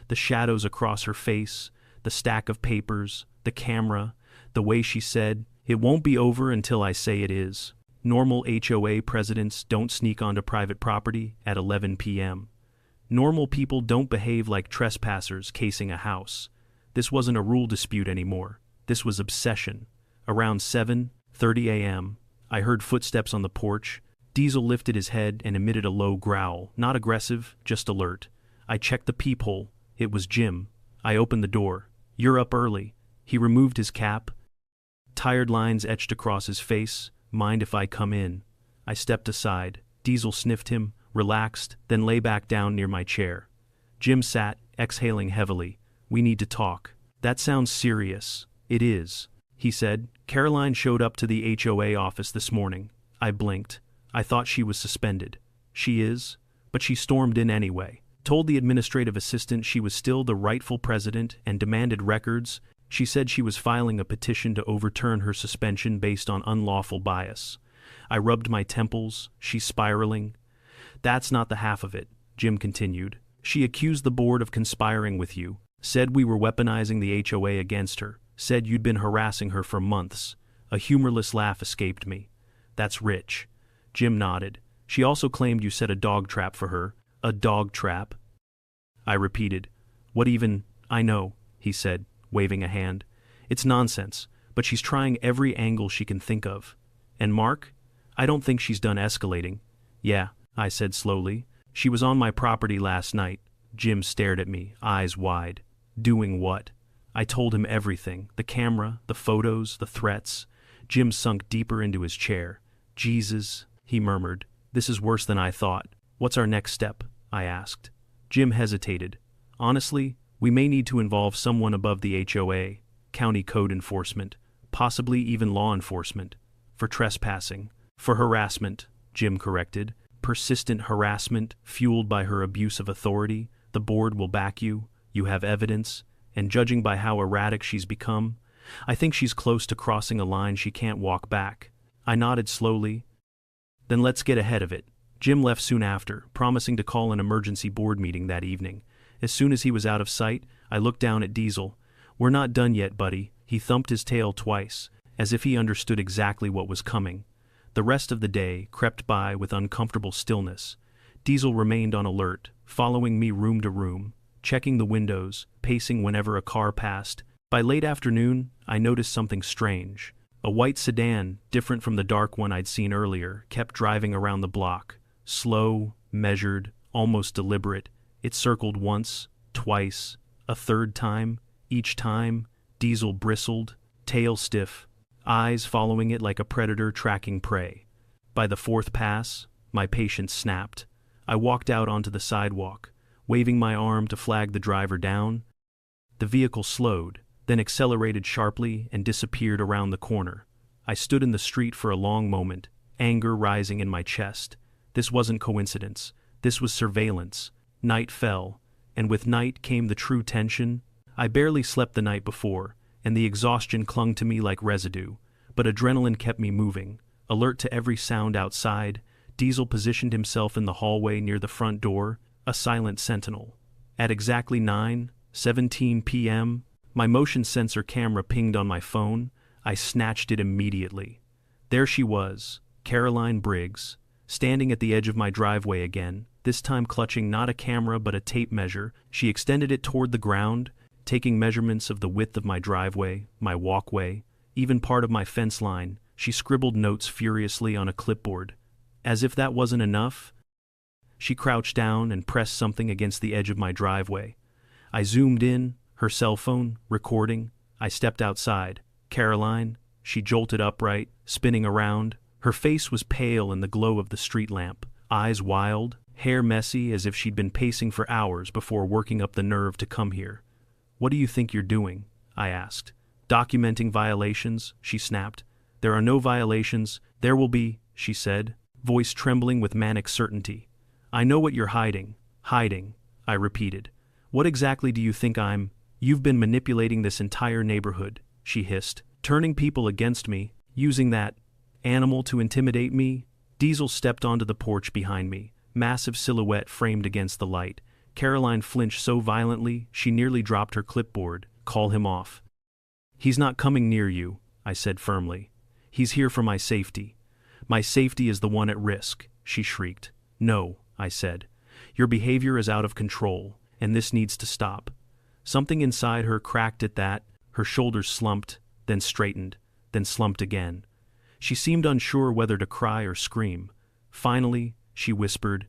The shadows across her face, the stack of papers, the camera, the way she said, "It won't be over until I say it is." Normal HOA presidents don't sneak onto private property at 11 p.m. Normal people don't behave like trespassers casing a house. This wasn't a rule dispute anymore. This was obsession. Around 7:30 a.m., I heard footsteps on the porch. Diesel lifted his head and emitted a low growl, not aggressive, just alert. I checked the peephole. It was Jim. I opened the door. "You're up early." He removed his cap. Tired lines etched across his face. "Mind if I come in?" I stepped aside. Diesel sniffed him, relaxed, then lay back down near my chair. Jim sat, exhaling heavily. "We need to talk." "That sounds serious." "It is," he said. "Caroline showed up to the HOA office this morning." I blinked. I thought she was suspended. "She is?" But she stormed in anyway. Told the administrative assistant she was still the rightful president and demanded records. She said she was filing a petition to overturn her suspension based on unlawful bias. I rubbed my temples. She's spiraling. "That's not the half of it," Jim continued. "She accused the board of conspiring with you, said we were weaponizing the HOA against her, said you'd been harassing her for months." A humorless laugh escaped me. "That's rich." Jim nodded. "She also claimed you set a dog trap for her." "A dog trap?" I repeated. "What even—" "I know," he said, waving a hand. "It's nonsense, but she's trying every angle she can think of." "And Mark? I don't think she's done escalating." "Yeah," I said slowly. "She was on my property last night." Jim stared at me, eyes wide. "Doing what?" I told him everything, the camera, the photos, the threats. Jim sunk deeper into his chair. "Jesus," he murmured. "This is worse than I thought." "What's our next step?" I asked. Jim hesitated. "Honestly, we may need to involve someone above the HOA, county code enforcement, possibly even law enforcement. For trespassing. For harassment," Jim corrected. "Persistent harassment, fueled by her abuse of authority. The board will back you. You have evidence. And judging by how erratic she's become, I think she's close to crossing a line she can't walk back." I nodded slowly. "Then let's get ahead of it." Jim left soon after, promising to call an emergency board meeting that evening. As soon as he was out of sight, I looked down at Diesel. "We're not done yet, buddy." He thumped his tail twice, as if he understood exactly what was coming. The rest of the day crept by with uncomfortable stillness. Diesel remained on alert, following me room to room, checking the windows, pacing whenever a car passed. By late afternoon, I noticed something strange. A white sedan, different from the dark one I'd seen earlier, kept driving around the block. Slow, measured, almost deliberate. It circled once, twice, a third time. Each time, Diesel bristled, tail stiff, eyes following it like a predator tracking prey. By the fourth pass, my patience snapped. I walked out onto the sidewalk, waving my arm to flag the driver down. The vehicle slowed, then accelerated sharply and disappeared around the corner. I stood in the street for a long moment, anger rising in my chest. This wasn't coincidence. This was surveillance. Night fell, and with night came the true tension. I barely slept the night before, and the exhaustion clung to me like residue, but adrenaline kept me moving. Alert to every sound outside, Diesel positioned himself in the hallway near the front door, a silent sentinel. At exactly 9:17 p.m., my motion sensor camera pinged on my phone. I snatched it immediately. There she was, Caroline Briggs, standing at the edge of my driveway again, this time clutching not a camera but a tape measure. She extended it toward the ground, taking measurements of the width of my driveway, my walkway, even part of my fence line. She scribbled notes furiously on a clipboard. As if that wasn't enough, she crouched down and pressed something against the edge of my driveway. I zoomed in, her cell phone, recording. I stepped outside. Caroline, she jolted upright, spinning around. Her face was pale in the glow of the street lamp, eyes wild, hair messy as if she'd been pacing for hours before working up the nerve to come here. "What do you think you're doing?" I asked. "Documenting violations," she snapped. "There are no violations. There will be," she said, voice trembling with manic certainty. "I know what you're hiding." "Hiding," I repeated. "What exactly do you think I'm—" "You've been manipulating this entire neighborhood," she hissed, "turning people against me, using that animal to intimidate me." Diesel stepped onto the porch behind me, massive silhouette framed against the light. Caroline flinched so violently she nearly dropped her clipboard. "Call him off." "He's not coming near you," I said firmly. "He's here for my safety." "My safety is the one at risk," she shrieked. "No," I said. "Your behavior is out of control, and this needs to stop." Something inside her cracked at that. Her shoulders slumped, then straightened, then slumped again. She seemed unsure whether to cry or scream. Finally, she whispered,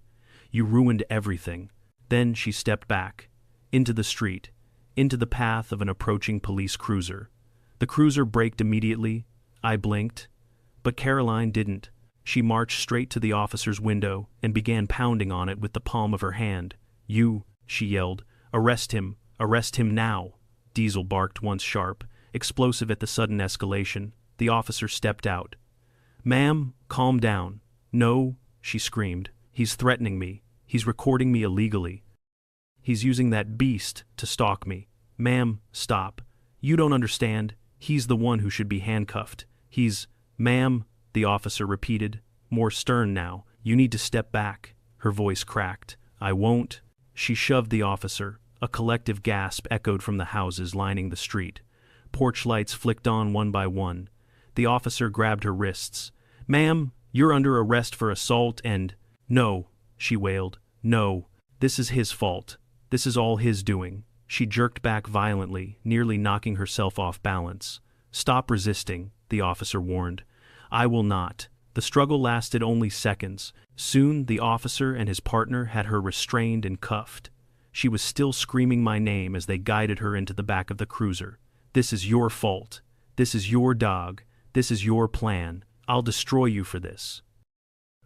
"You ruined everything." Then she stepped back, into the street, into the path of an approaching police cruiser. The cruiser braked immediately. I blinked, but Caroline didn't. She marched straight to the officer's window and began pounding on it with the palm of her hand. "You," she yelled, "arrest him now." Diesel barked once sharp, explosive at the sudden escalation. The officer stepped out. "Ma'am, calm down." "No," she screamed. "He's threatening me. He's recording me illegally. He's using that beast to stalk me." "Ma'am, stop. You don't understand. He's the one who should be handcuffed. He's—" "Ma'am," the officer repeated, more stern now. "You need to step back." Her voice cracked. "I won't." She shoved the officer. A collective gasp echoed from the houses lining the street. Porch lights flicked on one by one. The officer grabbed her wrists. "Ma'am, you're under arrest for assault and—" "No," she wailed. "No. This is his fault. This is all his doing." She jerked back violently, nearly knocking herself off balance. "Stop resisting," the officer warned. "I will not." The struggle lasted only seconds. Soon, the officer and his partner had her restrained and cuffed. She was still screaming my name as they guided her into the back of the cruiser. "This is your fault. This is your dog. This is your plan. I'll destroy you for this."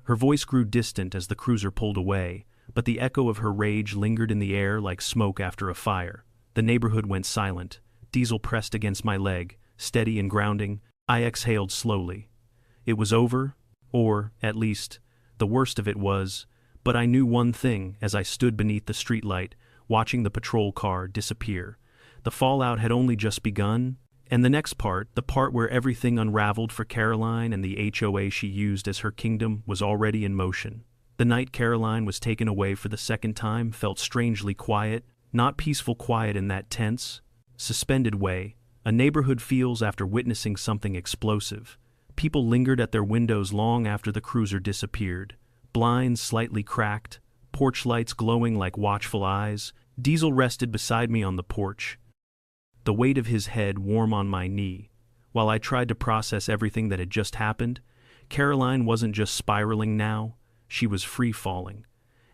Her voice grew distant as the cruiser pulled away, but the echo of her rage lingered in the air like smoke after a fire. The neighborhood went silent. Diesel pressed against my leg, steady and grounding. I exhaled slowly. It was over, or, at least, the worst of it was, but I knew one thing as I stood beneath the streetlight, watching the patrol car disappear. The fallout had only just begun, and the next part, the part where everything unraveled for Caroline and the HOA she used as her kingdom, was already in motion. The night Caroline was taken away for the second time felt strangely quiet, not peaceful quiet in that tense, suspended way a neighborhood feels after witnessing something explosive. People lingered at their windows long after the cruiser disappeared. Blinds slightly cracked, porch lights glowing like watchful eyes. Diesel rested beside me on the porch, the weight of his head warm on my knee. While I tried to process everything that had just happened, Caroline wasn't just spiraling now, she was free-falling.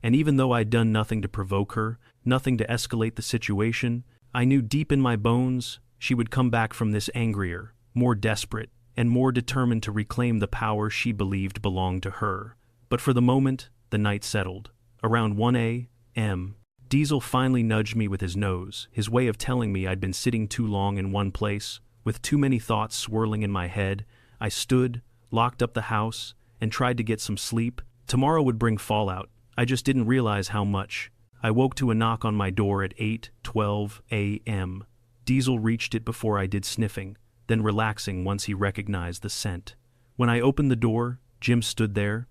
And even though I'd done nothing to provoke her, nothing to escalate the situation, I knew deep in my bones she would come back from this angrier, more desperate, and more determined to reclaim the power she believed belonged to her. But for the moment, the night settled. Around 1 a.m., Diesel finally nudged me with his nose, his way of telling me I'd been sitting too long in one place. With too many thoughts swirling in my head, I stood, locked up the house, and tried to get some sleep. Tomorrow would bring fallout. I just didn't realize how much. I woke to a knock on my door at 8:12 a.m. Diesel reached it before I did, sniffing, then relaxing once he recognized the scent. When I opened the door, Jim stood there,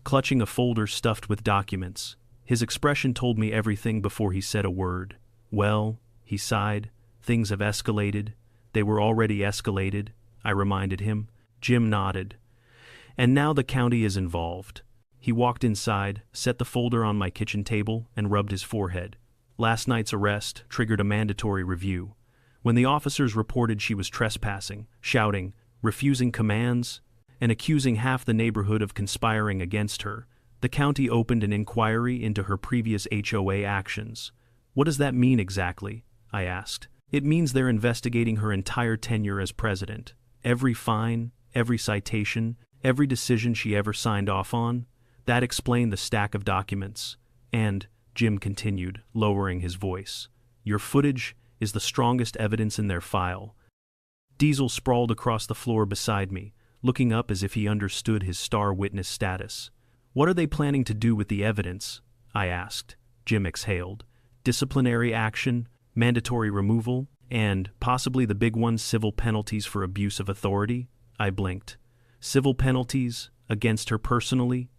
clutching a folder stuffed with documents. His expression told me everything before he said a word. "Well," he sighed, "things have escalated." "They were already escalated," I reminded him. Jim nodded. "And now the county is involved." He walked inside, set the folder on my kitchen table, and rubbed his forehead. Last night's arrest triggered a mandatory review. When the officers reported she was trespassing, shouting, refusing commands, and accusing half the neighborhood of conspiring against her, the county opened an inquiry into her previous HOA actions. "What does that mean exactly?" I asked. "It means they're investigating her entire tenure as president. Every fine, every citation, every decision she ever signed off on." That explained the stack of documents. "And," Jim continued, lowering his voice, "your footage is the strongest evidence in their file." Diesel sprawled across the floor beside me, looking up as if he understood his star witness status. "What are they planning to do with the evidence?" I asked. Jim exhaled. "Disciplinary action, mandatory removal, and, possibly the big one, civil penalties for abuse of authority." I blinked. "Civil penalties? Against her personally?"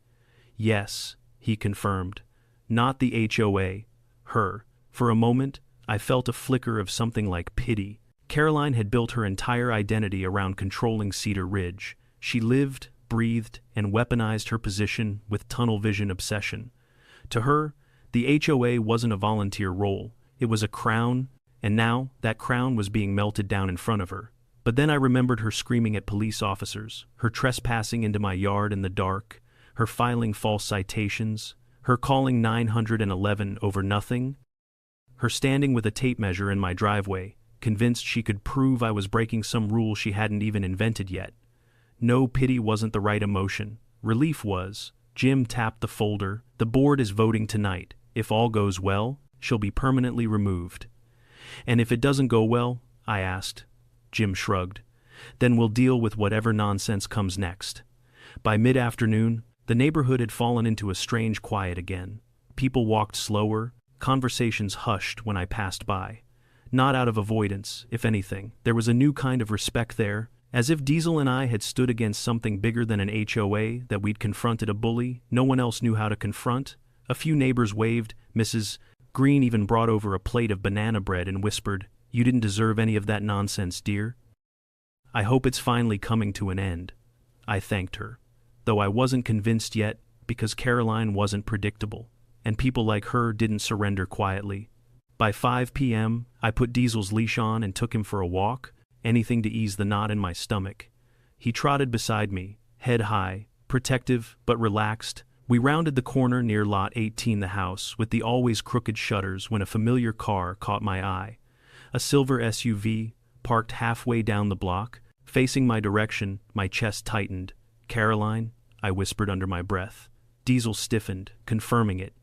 "Yes," he confirmed. "Not the HOA. Her." For a moment, I felt a flicker of something like pity. Caroline had built her entire identity around controlling Cedar Ridge. She lived, breathed, and weaponized her position with tunnel vision obsession. To her, the HOA wasn't a volunteer role. It was a crown, and now that crown was being melted down in front of her. But then I remembered her screaming at police officers, her trespassing into my yard in the dark, her filing false citations, her calling 911 over nothing, her standing with a tape measure in my driveway, convinced she could prove I was breaking some rule she hadn't even invented yet. No, pity wasn't the right emotion. Relief was. Jim tapped the folder. "The board is voting tonight. If all goes well, she'll be permanently removed." "And if it doesn't go well?" I asked. Jim shrugged. "Then we'll deal with whatever nonsense comes next." By mid-afternoon, the neighborhood had fallen into a strange quiet again. People walked slower, conversations hushed when I passed by. Not out of avoidance, if anything. There was a new kind of respect there, as if Diesel and I had stood against something bigger than an HOA, that we'd confronted a bully no one else knew how to confront. A few neighbors waved. Mrs. Green even brought over a plate of banana bread and whispered, "You didn't deserve any of that nonsense, dear." "I hope it's finally coming to an end." I thanked her, though I wasn't convinced yet, because Caroline wasn't predictable, and people like her didn't surrender quietly. By 5 p.m., I put Diesel's leash on and took him for a walk, anything to ease the knot in my stomach. He trotted beside me, head high, protective but relaxed. We rounded the corner near Lot 18, the house with the always crooked shutters, when a familiar car caught my eye. A silver SUV, parked halfway down the block, facing my direction. My chest tightened. "Caroline?" I whispered under my breath. Diesel stiffened, confirming it.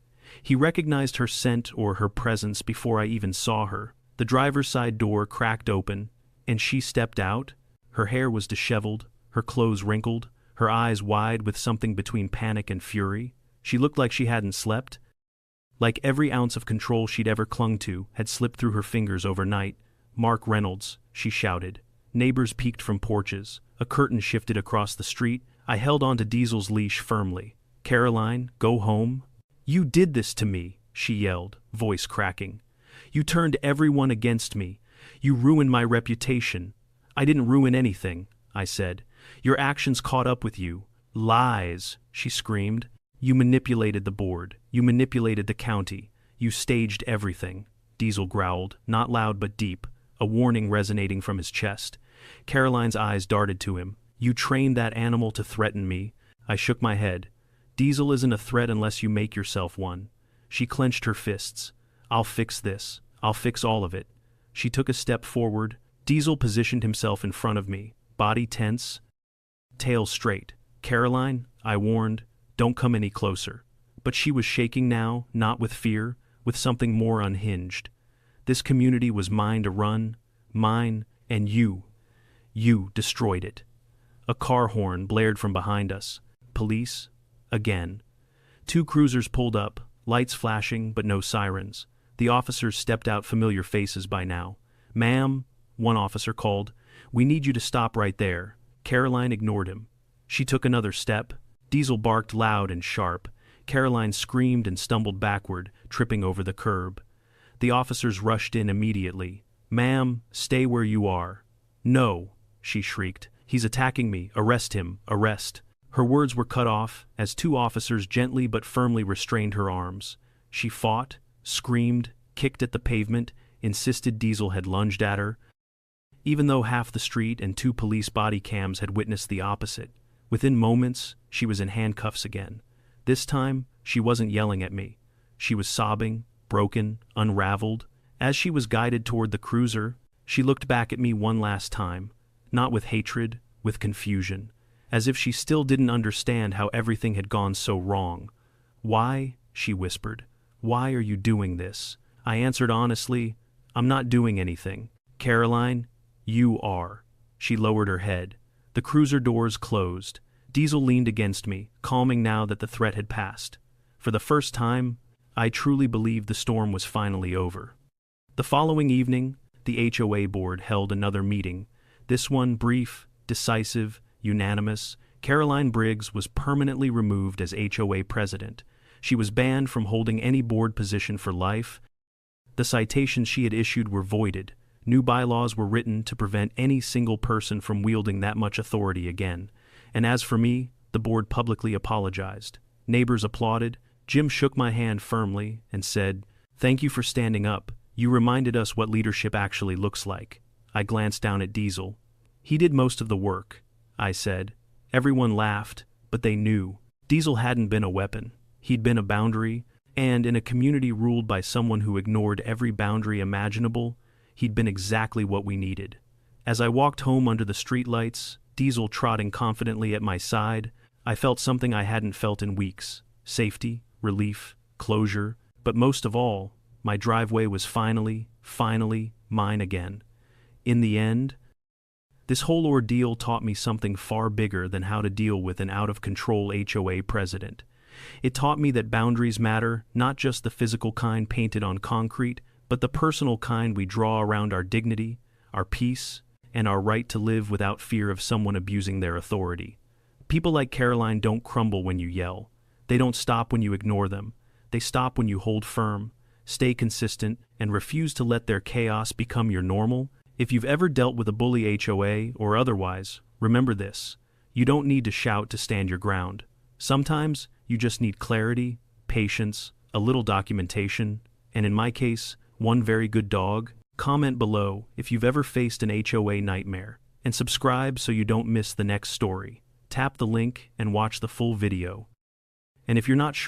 He recognized her scent or her presence before I even saw her. The driver's side door cracked open, and she stepped out. Her hair was disheveled, her clothes wrinkled, her eyes wide with something between panic and fury. She looked like she hadn't slept. Like every ounce of control she'd ever clung to had slipped through her fingers overnight. "Mark Reynolds," she shouted. Neighbors peeked from porches. A curtain shifted across the street. I held onto Diesel's leash firmly. "Caroline, go home." "You did this to me," she yelled, voice cracking. "You turned everyone against me. You ruined my reputation." "I didn't ruin anything," I said. "Your actions caught up with you." "Lies," she screamed. "You manipulated the board. You manipulated the county. You staged everything." Diesel growled, not loud but deep, a warning resonating from his chest. Caroline's eyes darted to him. "You trained that animal to threaten me." I shook my head. "Diesel isn't a threat unless you make yourself one." She clenched her fists. "I'll fix this. I'll fix all of it." She took a step forward. Diesel positioned himself in front of me, body tense, tail straight. "Caroline," I warned, "don't come any closer." But she was shaking now, not with fear, with something more unhinged. This community was mine to run, mine, and you destroyed it. A car horn blared from behind us. police? Again. 2 cruisers pulled up, lights flashing but no sirens. The officers stepped out, familiar faces by now. "Ma'am," one officer called, "we need you to stop right there." Caroline ignored him. She took another step. Diesel barked loud and sharp. Caroline screamed and stumbled backward, tripping over the curb. The officers rushed in immediately. "Ma'am, stay where you are." "No," she shrieked. "He's attacking me. Arrest him. Arrest." Her words were cut off as 2 officers gently but firmly restrained her arms. She fought, screamed, kicked at the pavement, insisted Diesel had lunged at her, even though half the street and 2 police body cams had witnessed the opposite. Within moments, she was in handcuffs again. This time, she wasn't yelling at me. She was sobbing, broken, unraveled. As she was guided toward the cruiser, she looked back at me one last time, not with hatred, with confusion, as if she still didn't understand how everything had gone so wrong. "Why?" she whispered. "Why are you doing this?" I answered honestly, "I'm not doing anything." "Caroline, you are." She lowered her head. The cruiser doors closed. Diesel leaned against me, calming now that the threat had passed. For the first time, I truly believed the storm was finally over. The following evening, the HOA board held another meeting. This one brief, decisive, unanimous. Caroline Briggs was permanently removed as HOA president. She was banned from holding any board position for life. The citations she had issued were voided. New bylaws were written to prevent any single person from wielding that much authority again. And as for me, the board publicly apologized. Neighbors applauded. Jim shook my hand firmly and said, "Thank you for standing up. You reminded us what leadership actually looks like." I glanced down at Diesel. "He did most of the work," I said. Everyone laughed, but they knew. Diesel hadn't been a weapon. He'd been a boundary, and in a community ruled by someone who ignored every boundary imaginable, he'd been exactly what we needed. As I walked home under the streetlights, Diesel trotting confidently at my side, I felt something I hadn't felt in weeks. Safety, relief, closure, but most of all, my driveway was finally mine again. In the end, this whole ordeal taught me something far bigger than how to deal with an out-of-control HOA president. It taught me that boundaries matter, not just the physical kind painted on concrete, but the personal kind we draw around our dignity, our peace, and our right to live without fear of someone abusing their authority. People like Caroline don't crumble when you yell. They don't stop when you ignore them. They stop when you hold firm, stay consistent, and refuse to let their chaos become your normal. If you've ever dealt with a bully HOA or otherwise, remember this. You don't need to shout to stand your ground. Sometimes you just need clarity, patience, a little documentation, and in my case, one very good dog. Comment below if you've ever faced an HOA nightmare, and subscribe so you don't miss the next story. Tap the link and watch the full video. And if you're not sure